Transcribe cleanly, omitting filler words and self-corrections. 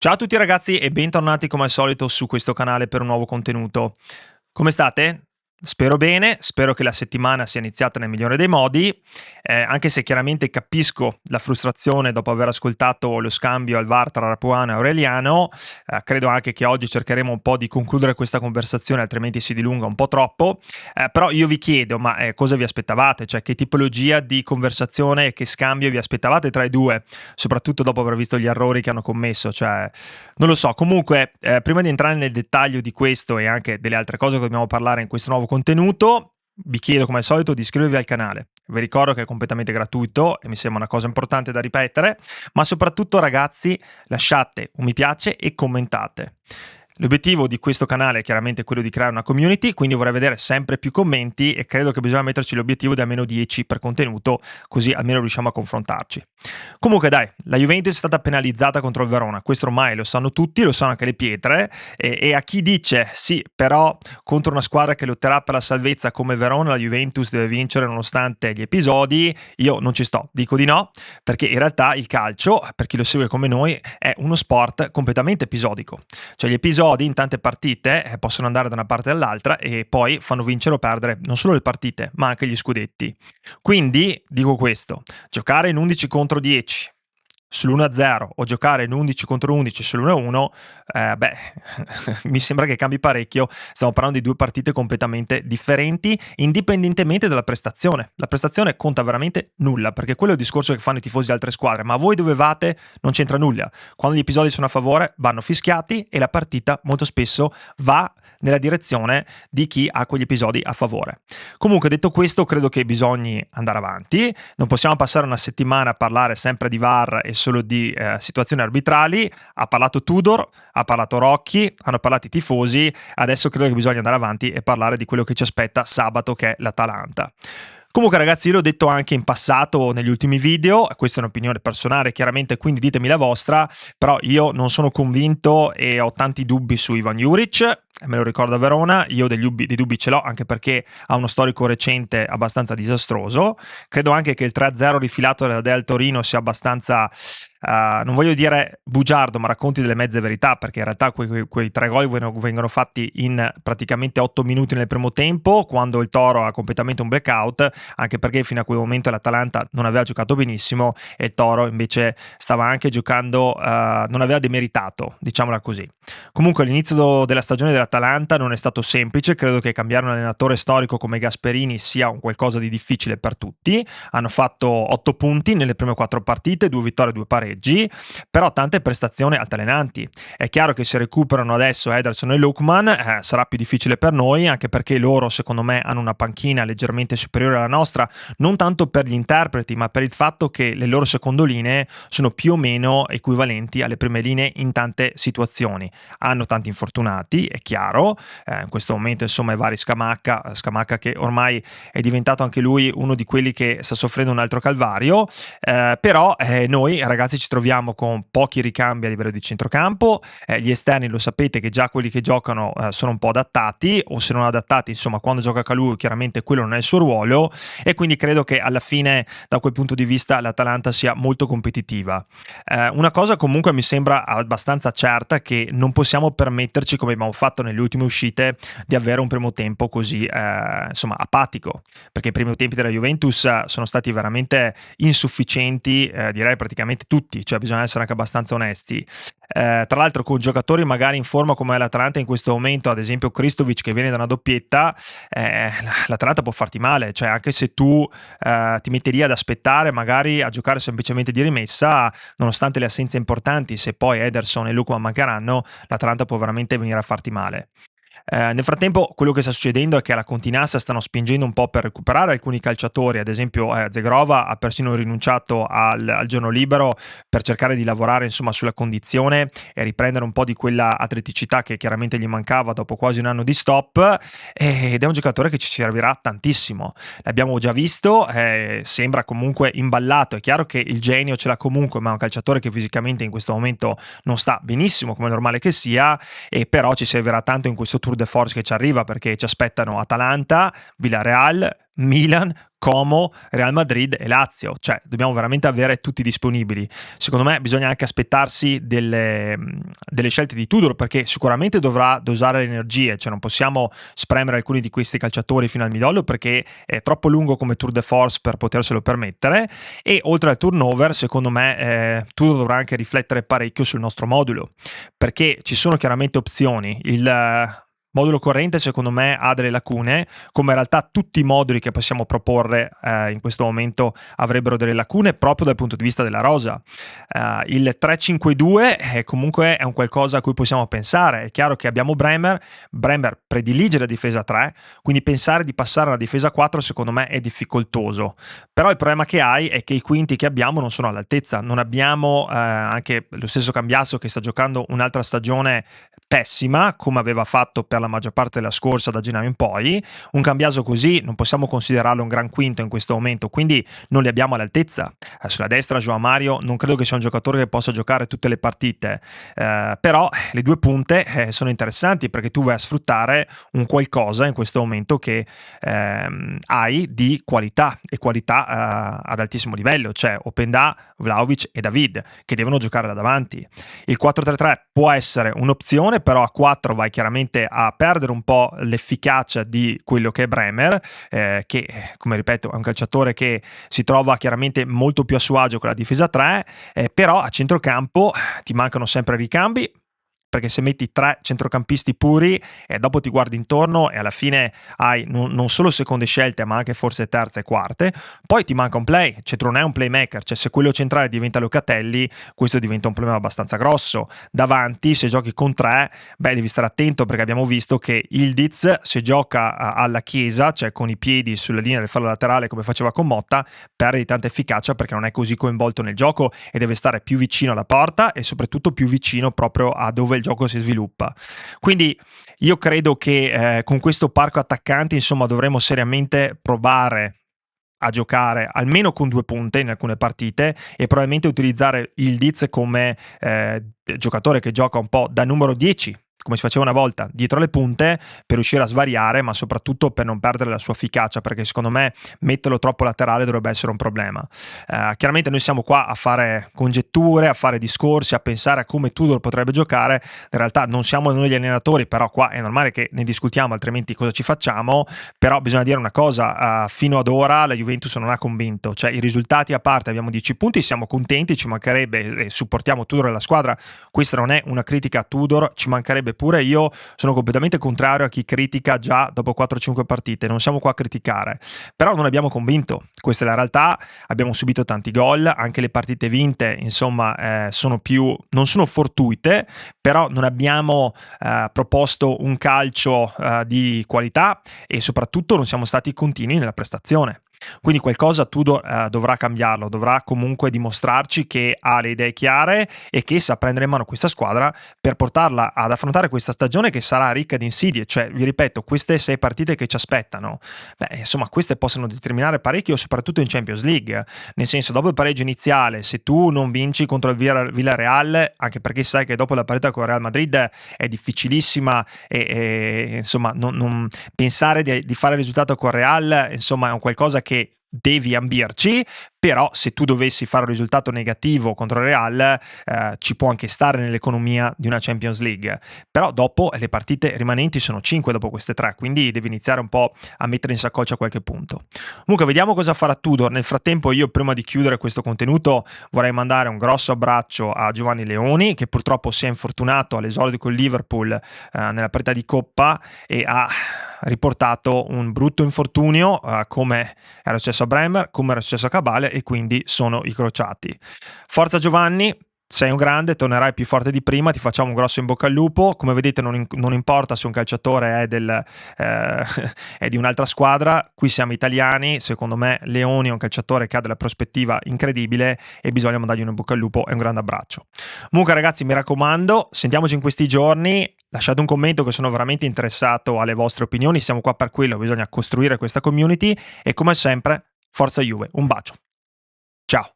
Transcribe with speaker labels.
Speaker 1: Ciao a tutti ragazzi e bentornati come al solito su questo canale per un nuovo contenuto. Come state? Spero bene, spero che la settimana sia iniziata nel migliore dei modi, anche se chiaramente capisco la frustrazione dopo aver ascoltato lo scambio al VAR tra Rapuano e Aureliano. Credo anche che oggi cercheremo un po' di concludere questa conversazione, altrimenti si dilunga un po' troppo. Però io vi chiedo, ma cosa vi aspettavate? Cioè, che tipologia di conversazione e che scambio vi aspettavate tra i due? Soprattutto dopo aver visto gli errori che hanno commesso, cioè, non lo so. Comunque, prima di entrare nel dettaglio di questo e anche delle altre cose che dobbiamo parlare in questo nuovo contenuto, vi chiedo come al solito di iscrivervi al canale. Vi ricordo che è completamente gratuito e mi sembra una cosa importante da ripetere, ma soprattutto ragazzi lasciate un mi piace e commentate. L'obiettivo di questo canale è chiaramente quello di creare una community, quindi vorrei vedere sempre più commenti e credo che bisogna metterci l'obiettivo di almeno 10 per contenuto, così almeno riusciamo a confrontarci. Comunque dai, la Juventus è stata penalizzata contro il Verona, questo ormai lo sanno tutti, lo sanno anche le pietre, e a chi dice sì, però contro una squadra che lotterà per la salvezza come Verona la Juventus deve vincere nonostante gli episodi, io non ci sto, dico di no, perché in realtà il calcio, per chi lo segue come noi, è uno sport completamente episodico, cioè gli episodi in tante partite possono andare da una parte all'altra e poi fanno vincere o perdere non solo le partite ma anche gli scudetti. Quindi dico questo: giocare in 11 contro 10 sull'1-0 o giocare in 11 contro 11 sull'1-1, mi sembra che cambi parecchio. Stiamo parlando di due partite completamente differenti, indipendentemente dalla prestazione. La prestazione conta veramente nulla, perché quello è il discorso che fanno i tifosi di altre squadre, ma voi dovevate, non c'entra nulla. Quando gli episodi sono a favore vanno fischiati e la partita molto spesso va nella direzione di chi ha quegli episodi a favore. Comunque, detto questo, credo che bisogni andare avanti. Non possiamo passare una settimana a parlare sempre di VAR e solo di situazioni arbitrali. Ha parlato Tudor, ha parlato Rocchi, hanno parlato i tifosi. Adesso credo che bisogna andare avanti e parlare di quello che ci aspetta sabato, che è l'Atalanta. Comunque ragazzi, io l'ho detto anche in passato negli ultimi video, questa è un'opinione personale chiaramente, quindi ditemi la vostra, però io non sono convinto e ho tanti dubbi su Ivan Juric. Me lo ricordo a Verona, io dei dubbi ce l'ho, anche perché ha uno storico recente abbastanza disastroso. Credo anche che il 3-0 rifilato del Torino sia abbastanza, non voglio dire bugiardo, ma racconti delle mezze verità, perché in realtà quei 3 gol vengono fatti in praticamente 8 minuti nel primo tempo, quando il Toro ha completamente un blackout, anche perché fino a quel momento l'Atalanta non aveva giocato benissimo e il Toro invece stava anche giocando, non aveva demeritato, diciamola così. Comunque l'inizio della stagione dell'Atalanta non è stato semplice, credo che cambiare un allenatore storico come Gasperini sia un qualcosa di difficile per tutti. Hanno fatto 8 punti nelle prime 4 partite, 2 vittorie e 2 pareggi, però tante prestazioni altalenanti. È chiaro che se recuperano adesso Ederson e Lookman sarà più difficile per noi, anche perché loro secondo me hanno una panchina leggermente superiore alla nostra, non tanto per gli interpreti ma per il fatto che le loro secondolinee sono più o meno equivalenti alle prime linee in tante situazioni. Hanno tanti infortunati, è chiaro, in questo momento insomma i vari Scamacca che ormai è diventato anche lui uno di quelli che sta soffrendo un altro calvario, però noi ragazzi ci troviamo con pochi ricambi a livello di centrocampo, gli esterni lo sapete che già quelli che giocano sono un po' adattati, o se non adattati insomma quando gioca Kalou chiaramente quello non è il suo ruolo, e quindi credo che alla fine da quel punto di vista l'Atalanta sia molto competitiva. Una cosa comunque mi sembra abbastanza certa, che non possiamo permetterci, come abbiamo fatto nelle ultime uscite, di avere un primo tempo così insomma apatico, perché i primi tempi della Juventus sono stati veramente insufficienti, direi praticamente tutti, cioè bisogna essere anche abbastanza onesti. Tra l'altro con giocatori magari in forma come l'Atalanta in questo momento, ad esempio Kristovic che viene da una doppietta, l'Atalanta può farti male, cioè anche se tu ti metti lì ad aspettare magari a giocare semplicemente di rimessa, nonostante le assenze importanti, se poi Ederson e Lookman mancheranno, l'Atalanta può veramente venire a farti male. Nel frattempo quello che sta succedendo è che alla Continassa stanno spingendo un po' per recuperare alcuni calciatori, ad esempio Zegrova ha persino rinunciato al giorno libero per cercare di lavorare insomma sulla condizione e riprendere un po' di quella atleticità che chiaramente gli mancava dopo quasi un anno di stop, ed è un giocatore che ci servirà tantissimo. L'abbiamo già visto, sembra comunque imballato, è chiaro che il genio ce l'ha comunque, ma è un calciatore che fisicamente in questo momento non sta benissimo, come è normale che sia, e però ci servirà tanto in questo tour de force che ci arriva, perché ci aspettano Atalanta, Villarreal, Milan, Como, Real Madrid e Lazio, cioè dobbiamo veramente avere tutti disponibili. Secondo me bisogna anche aspettarsi delle scelte di Tudor, perché sicuramente dovrà dosare le energie, cioè non possiamo spremere alcuni di questi calciatori fino al midollo perché è troppo lungo come tour de force per poterselo permettere, e oltre al turnover secondo me Tudor dovrà anche riflettere parecchio sul nostro modulo, perché ci sono chiaramente opzioni. Il modulo corrente secondo me ha delle lacune, come in realtà tutti i moduli che possiamo proporre in questo momento avrebbero delle lacune proprio dal punto di vista della rosa. Il 3-5-2 comunque è un qualcosa a cui possiamo pensare. È chiaro che abbiamo Bremer predilige la difesa 3, quindi pensare di passare alla difesa 4 secondo me è difficoltoso, però il problema che hai è che i quinti che abbiamo non sono all'altezza. Non abbiamo anche lo stesso Cambiasso, che sta giocando un'altra stagione pessima come aveva fatto per la maggior parte della scorsa, da gennaio in poi. Un Cambiaso così non possiamo considerarlo un gran quinto in questo momento, quindi non li abbiamo all'altezza. Sulla destra João Mario non credo che sia un giocatore che possa giocare tutte le partite, però le due punte sono interessanti, perché tu vai a sfruttare un qualcosa in questo momento che hai di qualità, e qualità ad altissimo livello, cioè Openda, Vlahovic e David, che devono giocare da davanti. Il 4-3-3 può essere un'opzione, però a 4 vai chiaramente a perdere un po' l'efficacia di quello che è Bremer, che come ripeto è un calciatore che si trova chiaramente molto più a suo agio con la difesa 3, però a centrocampo ti mancano sempre ricambi, perché se metti 3 centrocampisti puri e dopo ti guardi intorno e alla fine hai non solo seconde scelte ma anche forse terze e quarte, poi ti manca un play, cioè tu non è un playmaker, cioè se quello centrale diventa Locatelli questo diventa un problema abbastanza grosso. Davanti se giochi con 3 devi stare attento, perché abbiamo visto che Ildiz se gioca alla Chiesa, cioè con i piedi sulla linea del fallo laterale come faceva con Motta, perde di tanta efficacia perché non è così coinvolto nel gioco e deve stare più vicino alla porta e soprattutto più vicino proprio a dove il gioco si sviluppa. Quindi io credo che con questo parco attaccanti insomma dovremo seriamente provare a giocare almeno con 2 punte in alcune partite e probabilmente utilizzare Ildiz come giocatore che gioca un po' da numero 10, come si faceva una volta, dietro le punte, per riuscire a svariare, ma soprattutto per non perdere la sua efficacia, perché secondo me metterlo troppo laterale dovrebbe essere un problema. Chiaramente noi siamo qua a fare congetture, a fare discorsi, a pensare a come Tudor potrebbe giocare. In realtà non siamo noi gli allenatori, però qua è normale che ne discutiamo, altrimenti cosa ci facciamo? Però bisogna dire una cosa, fino ad ora la Juventus non ha convinto, cioè i risultati a parte, abbiamo 10 punti, siamo contenti, ci mancherebbe, e supportiamo Tudor e la squadra, questa non è una critica a Tudor, ci mancherebbe pure. Io sono completamente contrario a chi critica già dopo 4-5 partite, non siamo qua a criticare, però non abbiamo convinto, questa è la realtà. Abbiamo subito tanti gol, anche le partite vinte insomma non sono fortuite, però non abbiamo proposto un calcio di qualità e soprattutto non siamo stati continui nella prestazione. Quindi qualcosa Tudor dovrà cambiarlo, dovrà comunque dimostrarci che ha le idee chiare e che sa prendere in mano questa squadra per portarla ad affrontare questa stagione che sarà ricca di insidie. Cioè, vi ripeto, queste 6 partite che ci aspettano, insomma, queste possono determinare parecchio, soprattutto in Champions League, nel senso, dopo il pareggio iniziale, se tu non vinci contro il Villarreal, anche perché sai che dopo la partita con il Real Madrid è difficilissima e insomma, non pensare di fare il risultato con il Real, insomma, è un qualcosa che devi ambirci, però se tu dovessi fare un risultato negativo contro il Real ci può anche stare nell'economia di una Champions League, però dopo le partite rimanenti sono 5 dopo queste 3, quindi devi iniziare un po' a mettere in saccoccia qualche punto. Comunque vediamo cosa farà Tudor. Nel frattempo io, prima di chiudere questo contenuto, vorrei mandare un grosso abbraccio a Giovanni Leoni, che purtroppo si è infortunato all'esordio con il Liverpool nella partita di Coppa e ha riportato un brutto infortunio, come era successo a Bremer, come era successo a Cabale, e quindi sono i crociati. Forza Giovanni, sei un grande, tornerai più forte di prima, ti facciamo un grosso in bocca al lupo. Come vedete non importa se un calciatore è di un'altra squadra, qui siamo italiani. Secondo me Leoni è un calciatore che ha della prospettiva incredibile e bisogna mandargli un in bocca al lupo e un grande abbraccio. Comunque ragazzi, mi raccomando, sentiamoci in questi giorni, lasciate un commento che sono veramente interessato alle vostre opinioni, siamo qua per quello, bisogna costruire questa community e come sempre, forza Juve, un bacio, ciao!